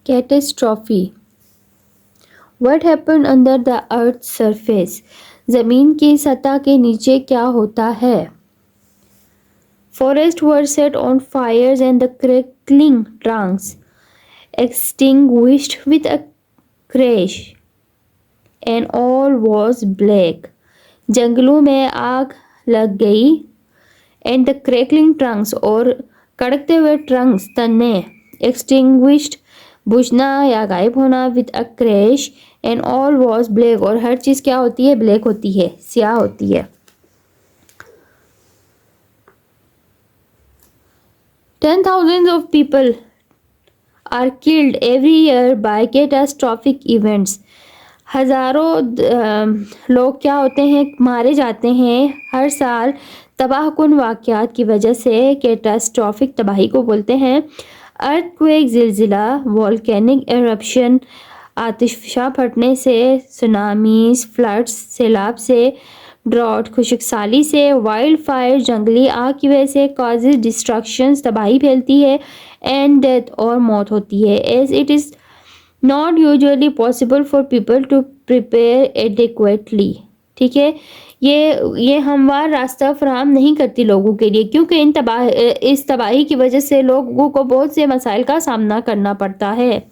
Catastrophe. What happened under the earth's surface? जमीन की सतह के नीचे क्या होता है? Forests were set on fires and the crackling trunks extinguished with a crash and all was black. जंगलों में आग लग गई and the crackling trunks और कड़कते हुए ट्रंक्स तने extinguished बुझना या गायब होना with a crash and all was black और हर चीज़ क्या होती है? ब्लैक होती है, स्याह होती है। 10,000 of people are killed every year by catastrophic events. हजारों लोग क्या होते हैं? मारे जाते हैं हर साल तबाहकुन वाक़यात की वजह से। कैटास्ट्रॉफिक तबाही को बोलते हैं। अर्थक्वेक ज़िलज़िला, वोल्केनिक एरप्शन आतिशफ़शा फटने से, सुनामीज़, फ्लड्स सैलाब से, ड्रॉट खुशकसाली से, वाइल्ड फायर जंगली आग की वजह से, कॉजेज डिस्ट्रक्शंस तबाही फैलती है, एंड डेथ और मौत होती है। As it is not usually possible for people to prepare adequately. ठीक है, ये हमवार रास्ता फराहम नहीं करती लोगों के लिए, क्योंकि इस तबाही की वजह से लोगों को बहुत से मसाइल का सामना करना पड़ता है।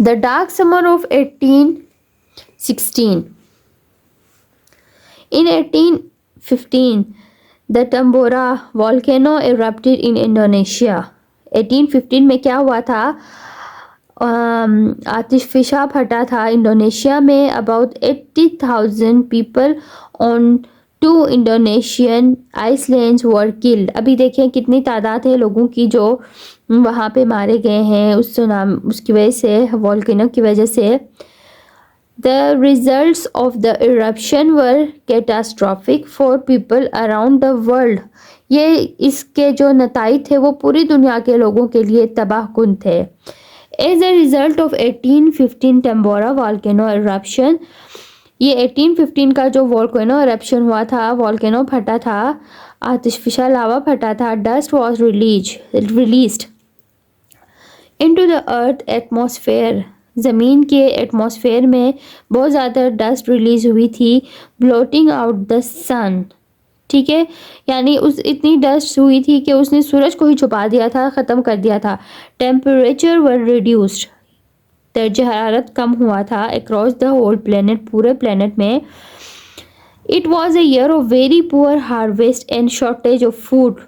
The dark summer of 1816। In 1815, the Tambora volcano erupted in Indonesia. 1815 में क्या हुआ था? आतिशफ़शा फटा था इंडोनेशिया में। About 80,000 people on 2 Indonesian islands were killed. अभी देखें कितनी तादाद है लोगों की जो वहाँ पे मारे गए हैं उसकी वजह से, वोल्केनो की वजह से। The results of the eruption were catastrophic for people around the world. ये इसके जो नताइज थे वो पूरी दुनिया के लोगों के लिए तबाहकुन थे। As a result of 1815 Tambora volcano eruption, ये 1815 का जो वोल्केनो eruption हुआ था, वोल्केनो फटा था, आतिशफ़शा लावा फटा था, dust was released into the earth atmosphere. ज़मीन के एटमॉस्फेयर में बहुत ज़्यादा डस्ट रिलीज हुई थी, ब्लोटिंग आउट द सन। ठीक है, यानी इतनी डस्ट हुई थी कि उसने सूरज को ही छुपा दिया था, ख़त्म कर दिया था। टेम्परेचर वर रिड्यूस्ड, दर्ज हरारत कम हुआ था अक्रॉस द होल प्लेनेट, पूरे प्लेनेट में। It was a year of very poor harvest and shortage of food.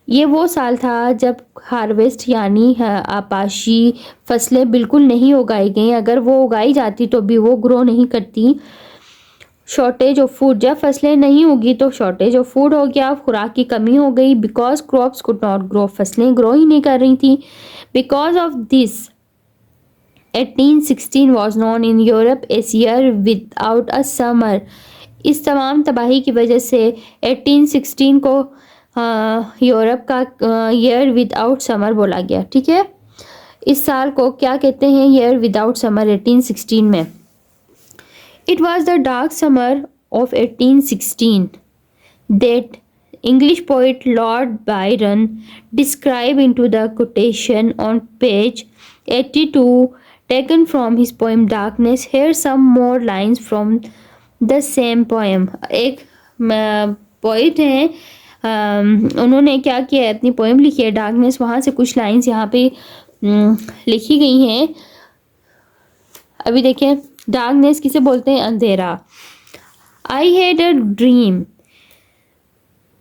ये वो साल था जब हार्वेस्ट यानी आपाशी फसलें बिल्कुल नहीं उगाई गई, अगर वो उगाई जाती तो भी वो ग्रो नहीं करती। शॉर्टेज ऑफ फूड, जब फसलें नहीं उगी तो शॉर्टेज ऑफ फूड हो गया, खुराक की कमी हो गई। Because crops could not grow, फसलें ग्रो ही नहीं कर रही थी। Because of this 1816 was non in Europe S year without a summer. इस तमाम तबाही की वजह से 1816 को यूरोप का ईयर विदाउट समर बोला गया। ठीक है, इस साल को क्या कहते हैं? ईयर विदाउट समर 1816 में। It was the dark summer of 1816 that English poet Lord Byron describe into the quotation on page 82 taken from his poem darkness. Here some more lines from the same poem. एक poet हैं, उन्होंने क्या किया है, अपनी poem लिखी है darkness, वहाँ से कुछ लाइंस यहाँ पे लिखी गई हैं। अभी देखें, डार्कनेस किसे बोलते हैं? अंधेरा। आई हैड अ ड्रीम,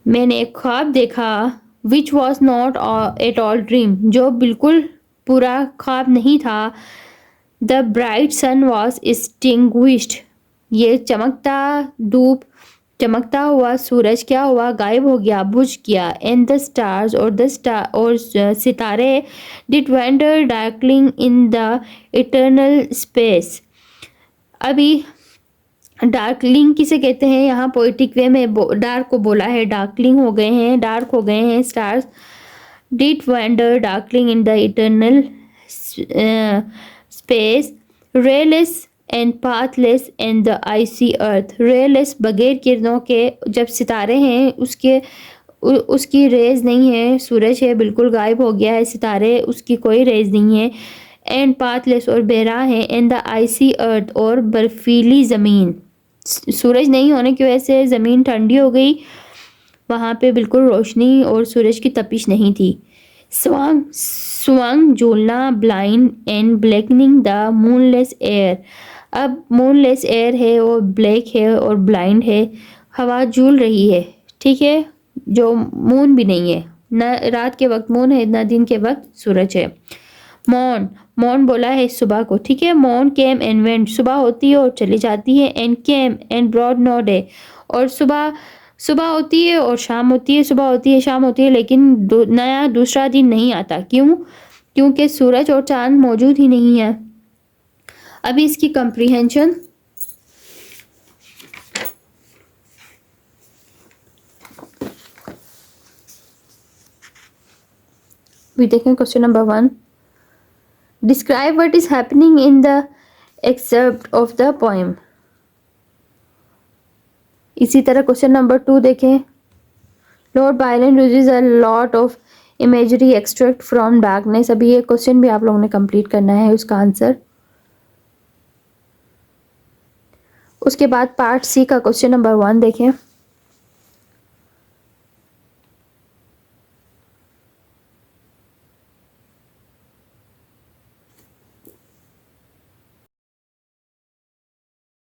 मैंने एक ख्वाब देखा। Which was not at all dream, जो बिल्कुल पूरा ख्वाब नहीं था। The bright sun was extinguished, ये चमकता हुआ सूरज क्या हुआ? गायब हो गया, बुझ गया। एंड द स्टार्स और सितारे did wander darkling in the eternal space. अभी डार्कलिंग किसे कहते हैं? यहाँ पोइटिक वे में डार्क को बोला है, डार्कलिंग हो गए हैं, डार्क हो गए हैं stars. Did wander darkling in the eternal space, rayless and pathless and the icy earth. Rayless बगैर किरणों के, जब सितारे हैं उसकी रेज नहीं है, सूरज है बिल्कुल गायब हो गया है, सितारे उसकी कोई रेज नहीं है। एंड पाथलेस और बेरा है, एंड द आइसी अर्थ और बर्फीली ज़मीन। सूरज नहीं होने की वजह से ज़मीन ठंडी हो गई, वहाँ पे बिल्कुल रोशनी और सूरज की तपिश नहीं थी। स्वांग स्वांग झूलना blind and blackening the moonless air. अब मूनलेस एयर है और ब्लैक है और ब्लाइंड है, हवा झूल रही है, ठीक है, जो मून भी नहीं है, न रात के वक्त मून है न दिन के वक्त सूरज है। मॉर्न मॉर्न बोला है सुबह को, ठीक है। मॉर्न केम एंड वेंट, सुबह होती है और चली जाती है। And came and brought no day, और सुबह सुबह होती है और शाम होती है, सुबह होती है शाम होती है, लेकिन नया दूसरा दिन नहीं आता। क्यों? क्योंकि सूरज और चांद मौजूद ही नहीं है। अभी इसकी कंप्रीहेंशन, भी देखें। Question number 1, describe what is happening in the except of the poem. इसी तरह क्वेश्चन नंबर 2 देखें। Lord Byron uses a lot of imagery extract from darkness. अभी ये क्वेश्चन भी आप लोगों ने कंप्लीट करना है, उसका आंसर। उसके बाद पार्ट सी का क्वेश्चन नंबर 1 देखें।